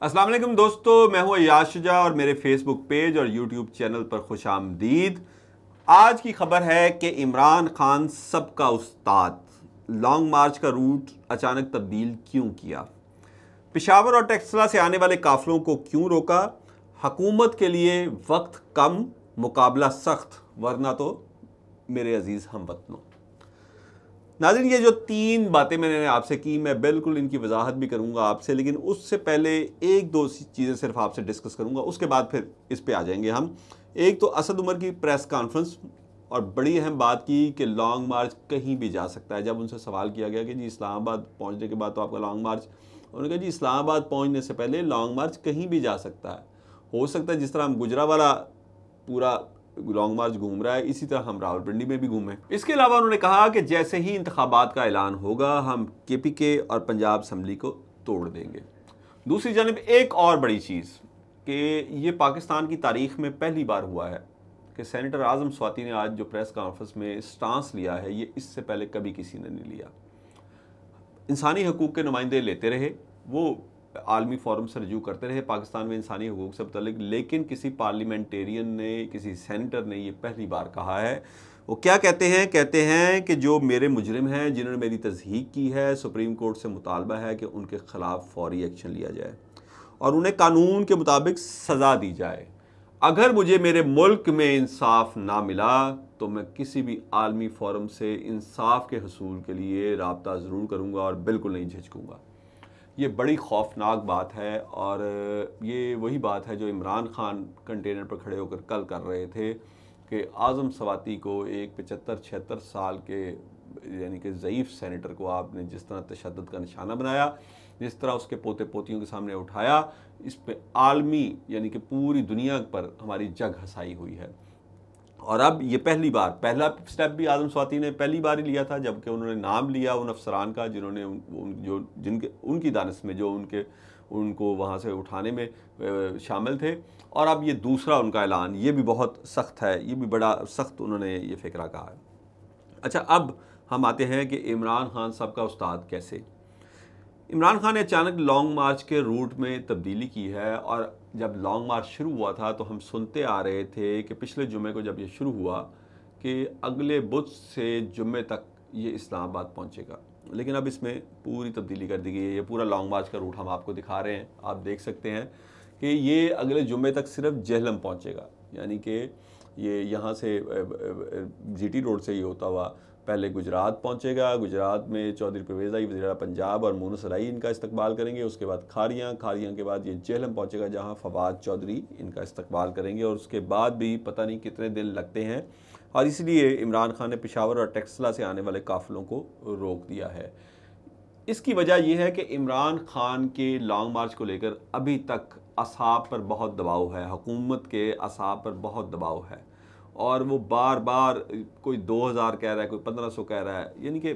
अस्सलाम वालेकुम दोस्तों, मैं हूं अय्याज शुजा और मेरे फेसबुक पेज और यूट्यूब चैनल पर खुशामदीद। आज की खबर है कि इमरान खान सबका उस्ताद लॉन्ग मार्च का रूट अचानक तब्दील क्यों किया, पेशावर और टेक्सला से आने वाले काफिलों को क्यों रोका, हुकूमत के लिए वक्त कम मुकाबला सख्त, वरना तो मेरे अजीज हमवतनों। नाज़रीन, ये जो तीन बातें मैंने आपसे की, मैं बिल्कुल इनकी वजाहत भी करूंगा आपसे, लेकिन उससे पहले एक दो चीज़ें सिर्फ आपसे डिस्कस करूंगा, उसके बाद फिर इस पे आ जाएंगे हम। एक तो असद उमर की प्रेस कॉन्फ्रेंस, और बड़ी अहम बात की कि लॉन्ग मार्च कहीं भी जा सकता है। जब उनसे सवाल किया गया कि जी इस्लामाबाद पहुंचने के बाद तो आपका लॉन्ग मार्च, उन्होंने कहा जी इस्लामाबाद पहुंचने से पहले लॉन्ग मार्च कहीं भी जा सकता है। हो सकता है जिस तरह हम गुजरावाला पूरा लॉन्ग मार्च घूम रहा है, इसी तरह हम रावलपिंडी में भी घूमें। इसके अलावा उन्होंने कहा कि जैसे ही इंतखाबात का ऐलान होगा हम केपीके और पंजाब असम्बली को तोड़ देंगे। दूसरी जानब एक और बड़ी चीज़ कि ये पाकिस्तान की तारीख में पहली बार हुआ है कि सेनेटर आज़म स्वाति ने आज जो प्रेस कॉन्फ्रेंस में स्टांस लिया है, ये इससे पहले कभी किसी ने नहीं लिया। इंसानी हकूक़ के नुमाइंदे लेते रहे, वो आलमी फोरम से रजू करते रहे पाकिस्तान में इंसानी हकूक़ से मुतल्लिक, लेकिन किसी पार्लियामेंटेरियन ने, किसी सेनेटर ने ये पहली बार कहा है। वो क्या कहते हैं कि जो मेरे मुजरिम हैं, जिन्होंने मेरी तज़हीक की है, सुप्रीम कोर्ट से मुतालबा है कि उनके ख़िलाफ़ फौरी एक्शन लिया जाए और उन्हें कानून के मुताबिक सज़ा दी जाए। अगर मुझे मेरे मुल्क में इंसाफ ना मिला तो मैं किसी भी आलमी फोरम से इंसाफ के हसूल के लिए राब्ता ज़रूर करूँगा और बिल्कुल नहीं झिझकूँगा। ये बड़ी खौफनाक बात है और ये वही बात है जो इमरान खान कंटेनर पर खड़े होकर कल कर रहे थे कि आज़म स्वाति को एक 75-76 साल के यानी कि ज़ईफ़ सेनेटर को आपने जिस तरह तशद्दुद का निशाना बनाया, जिस तरह उसके पोते पोतियों के सामने उठाया, इस पे आलमी यानी कि पूरी दुनिया पर हमारी जग हंसाई हुई है। और अब ये पहला स्टेप भी आज़म स्वाति ने पहली बार ही लिया था, जबकि उन्होंने नाम लिया उन अफसरान का जिन्होंने उनकी दानिश में जो उनको वहाँ से उठाने में शामिल थे। और अब ये दूसरा उनका ऐलान, ये भी बहुत सख्त है, ये भी बड़ा सख्त उन्होंने ये फ़िक्रा कहा है। अच्छा, अब हम आते हैं कि इमरान खान सबका उस्ताद कैसे। इमरान खान ने अचानक लॉन्ग मार्च के रूट में तब्दीली की है, और जब लॉन्ग मार्च शुरू हुआ था तो हम सुनते आ रहे थे कि पिछले जुमे को जब ये शुरू हुआ कि अगले बुध से जुमे तक ये इस्लामाबाद पहुंचेगा, लेकिन अब इसमें पूरी तब्दीली कर दी गई है। ये पूरा लॉन्ग मार्च का रूट हम आपको दिखा रहे हैं, आप देख सकते हैं कि ये अगले जुमे तक सिर्फ जेहलम पहुँचेगा, यानी कि ये यहाँ से जीटी रोड से ही होता हुआ पहले गुजरात पहुंचेगा। गुजरात में चौधरी परवेज़ आई वज़ीर पंजाब और मोनस राई इनका इस्तकबाल करेंगे। उसके बाद खारियाँ के बाद ये जेहलम पहुंचेगा जहां फवाद चौधरी इनका इस्तकबाल करेंगे, और उसके बाद भी पता नहीं कितने दिन लगते हैं। और इसलिए इमरान खान ने पेशावर और टेक्सला से आने वाले काफिलों को रोक दिया है। इसकी वजह यह है कि इमरान खान के लॉन्ग मार्च को लेकर अभी तक असाब पर बहुत दबाव है, हुकूमत के असाब पर बहुत दबाव है, और वो बार बार कोई 2000 कह रहा है, कोई 1500 कह रहा है, यानी कि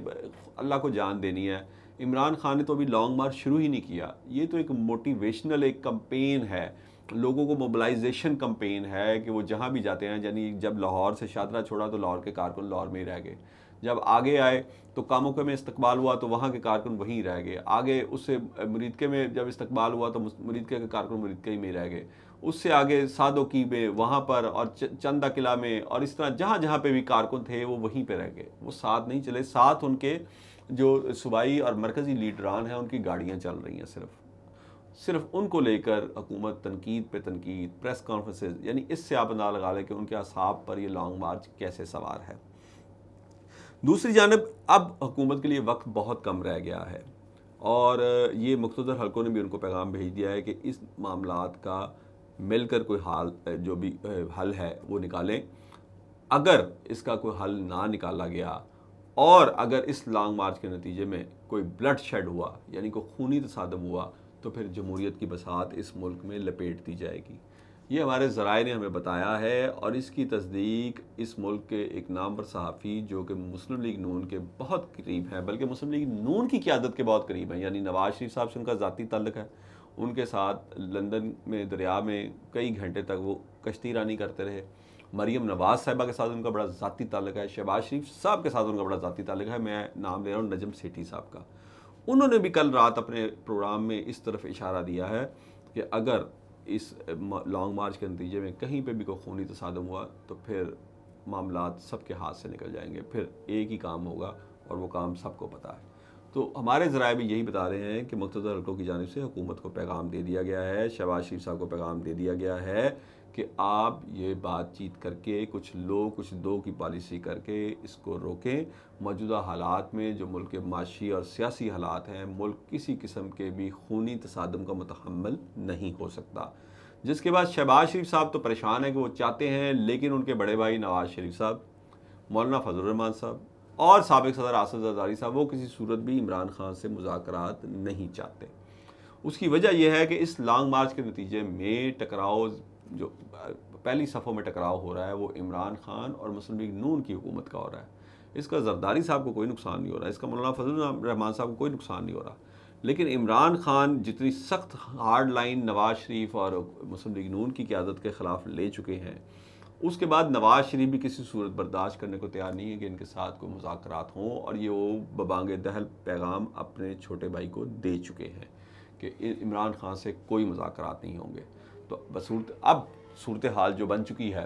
अल्लाह को जान देनी है। इमरान खान ने तो अभी लॉन्ग मार्च शुरू ही नहीं किया। ये तो एक मोटिवेशनल एक कंपेन है, लोगों को मोबिलाइजेशन कंपेन है कि वो जहाँ भी जाते हैं, यानी जब लाहौर से शादरा छोड़ा तो लाहौर के कारकुन लाहौर में ही रह गए, जब आगे आए तो कामोके में इस्तकबाल हुआ तो वहाँ के कारकुन वहीं रह गए, आगे उससे मुरीदके में जब इस्तकबाल हुआ तो मुरीदके के कारकुन मुरीदके में ही रह गए, उससे आगे सादोकी में वहाँ पर और चंदा किला में, और इस तरह जहाँ जहाँ पे भी कारकुन थे वो वहीं पे रह गए, वो साथ नहीं चले। साथ उनके जो सूबाई और मरकज़ी लीडरान हैं उनकी गाड़ियाँ चल रही हैं, सिर्फ उनको लेकर हुकूमत तनकीद पे तनकीद, प्रेस कॉन्फ्रेंसेस, यानी इससे आप अंदाज़ा लगा लें कि उनके असाब पर ये लॉन्ग मार्च कैसे सवार है। दूसरी जानब अब हुकूमत के लिए वक्त बहुत कम रह गया है, और ये मुख्तदर हलकों ने भी उनको पैगाम भेज दिया है कि इस मामलात का मिलकर कोई जो भी हल है वो निकालें। अगर इसका कोई हल ना निकाला गया और अगर इस लॉन्ग मार्च के नतीजे में कोई ब्लड शेड हुआ, यानी कोई खूनी तसादम हुआ, तो फिर जमहूरियत की बसात इस मुल्क में लपेट दी जाएगी। ये हमारे ज़राए ने हमें बताया है, और इसकी तस्दीक इस मुल्क के एक नामवर सहाफ़ी जो कि मुस्लिम लीग नून के बहुत करीब हैं, बल्कि मुस्लिम लीग नून की क़यादत के बहुत करीब हैं, यानी नवाज शरीफ साहब से उनका ज़ाती ताल्लुक़ है, उनके साथ लंदन में दरिया में कई घंटे तक वो कश्ती रानी करते रहे। मरीम नवाज़ साहिबा के साथ उनका बड़ा ज़ाती ताल्लुक़ है, शहबाज शरीफ साहब के साथ उनका बड़ा ज़ाती ताल्लुक़ है। मैं नाम ले रहा हूँ नजम सेठी साहब का। उन्होंने भी कल रात अपने प्रोग्राम में इस तरफ इशारा दिया है कि अगर इस लॉन्ग मार्च के नतीजे में कहीं पे भी कोई खूनी तसादम हुआ तो फिर मामलात सबके हाथ से निकल जाएंगे, फिर एक ही काम होगा और वो काम सबको पता है। तो हमारे ज़राए भी यही बता रहे हैं कि मुख्तलिफ हलकों की जानिब से हुकूमत को पैगाम दे दिया गया है, शहबाज शरीफ साहब को पैगाम दे दिया गया है कि आप ये बातचीत करके कुछ लोग कुछ दो की पॉलिसी करके इसको रोकें। मौजूदा हालात में जो मुल्क के माशी और सियासी हालात हैं, मुल्क किसी किस्म के भी खूनी तसादम का मुतहम्मिल नहीं हो सकता। जिसके बाद शहबाज शरीफ साहब तो परेशान हैं कि वो चाहते हैं, लेकिन उनके बड़े भाई नवाज़ शरीफ साहब, मौलाना फजल रहमान साहब और साबिक सदर आसिफ ज़रदारी साहब, वो किसी सूरत भी इमरान खान से मुज़ाकरात नहीं चाहते। उसकी वजह यह है कि इस लॉन्ग मार्च के नतीजे में टकराव, जो पहली सफ़ों में टकराव हो रहा है, वो इमरान खान और मुस्लिम लीग नून की हुकूमत का हो रहा है। इसका जरदारी साहब को कोई नुकसान नहीं हो रहा, इसका मौलाना फजल रहमान साहब को कोई नुकसान नहीं हो रहा। लेकिन इमरान खान जितनी सख्त हार्ड लाइन नवाज़ शरीफ और मुस्लिम लीग नून की क़यादत के ख़िलाफ़ ले चुके हैं, उसके बाद नवाज़ शरीफ भी किसी सूरत बर्दाश्त करने को तैयार नहीं है कि इनके साथ कोई मुज़ाकरात हों, और ये वो बबांगे दहल पैगाम अपने छोटे भाई को दे चुके हैं कि इमरान खान से कोई मुज़ाकरात नहीं होंगे। तो अब सूरत हाल जो बन चुकी है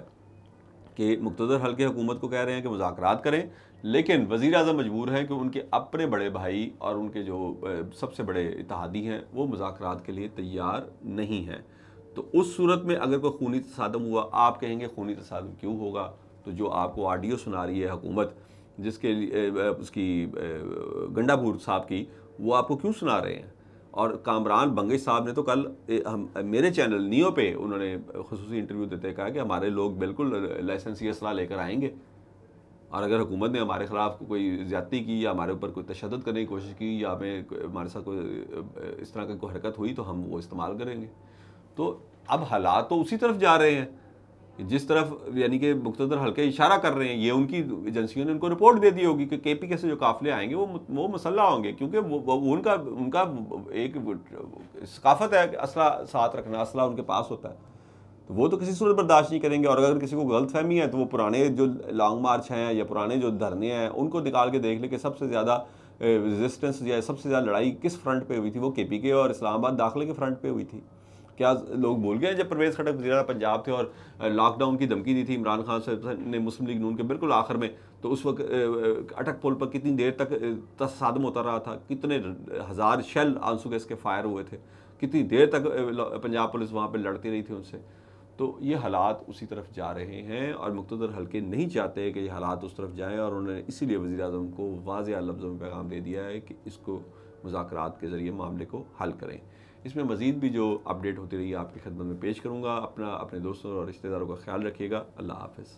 कि मुक़्तदर हल्के हुकूमत को कह रहे हैं कि मुज़ाकरात करें, लेकिन वज़ीर आज़म मजबूर हैं कि उनके अपने बड़े भाई और उनके जो सबसे बड़े इत्तेहादी हैं वो मुज़ाकरात के लिए तैयार नहीं हैं। तो उस सूरत में अगर कोई खूनी तसादम हुआ, आप कहेंगे खूनी तसादम क्यों होगा? तो जो आपको ऑडियो सुना रही है हुकूमत, जिसके उसकी गंडापुर साहब की, वो आपको क्यों सुना रहे हैं? और कामरान बंगश साहब ने तो कल मेरे चैनल नियो पे उन्होंने खुसूसी इंटरव्यू देते कहा कि हमारे लोग बिल्कुल लाइसेंसी असला लेकर आएंगे, और अगर हुकूमत ने हमारे ख़िलाफ़ कोई ज़्यादती की या हमारे ऊपर कोई तशद्दुद करने की कोशिश की या हमारे साथ कोई इस तरह की कोई हरकत हुई तो हम वो इस्तेमाल करेंगे। तो अब हालात तो उसी तरफ जा रहे हैं जिस तरफ यानी कि मुक़्तदर हल्के इशारा कर रहे हैं। ये उनकी एजेंसियों ने उनको रिपोर्ट दे दी होगी कि KPK से जो काफ़िले आएंगे वो मसल्ला होंगे, क्योंकि वो उनका एक सकाफ़त है असला साथ रखना, असला उनके पास होता है, तो वो तो किसी सूरत बर्दाश्त नहीं करेंगे। और अगर किसी को गलतफहमी है तो वो पुराने जो लॉन्ग मार्च हैं या पुराने जो धरने हैं उनको निकाल के देख ले कि सबसे ज़्यादा रेजिस्टेंस या सबसे ज़्यादा लड़ाई किस फ्रंट पे हुई थी। वो KPK और इस्लामाबाद दाखिले के फ्रंट पे हुई थी। क्या लोग भूल गए जब परवेज़ खटक वज़ीर पंजाब थे और लॉकडाउन की धमकी दी थी इमरान खान से ने मुस्लिम लीग नून के बिल्कुल आखिर में, तो उस वक्त अटक पुल पर कितनी देर तक तसादम होता रहा था, कितने हज़ार शेल आंसू गैस के फायर हुए थे, कितनी देर तक पंजाब पुलिस वहाँ पर लड़ती रही थी उनसे। तो ये हालात उसी तरफ जा रहे हैं और मुक़्तदर हल्के नहीं चाहते कि ये हालात उस तरफ जाएँ, और उन्होंने इसीलिए वज़ीर आज़म को वाज़ेह लफ्ज़ों में पैगाम दे दिया है कि इसको मुज़ाकरात के ज़रिए मामले को हल करें। इसमें मज़ीद भी जो अपडेट होती रही आपकी खिदमत में पेश करूँगा। अपने दोस्तों और रिश्तेदारों का ख्याल रखिएगा। अल्लाह हाफ़िज़।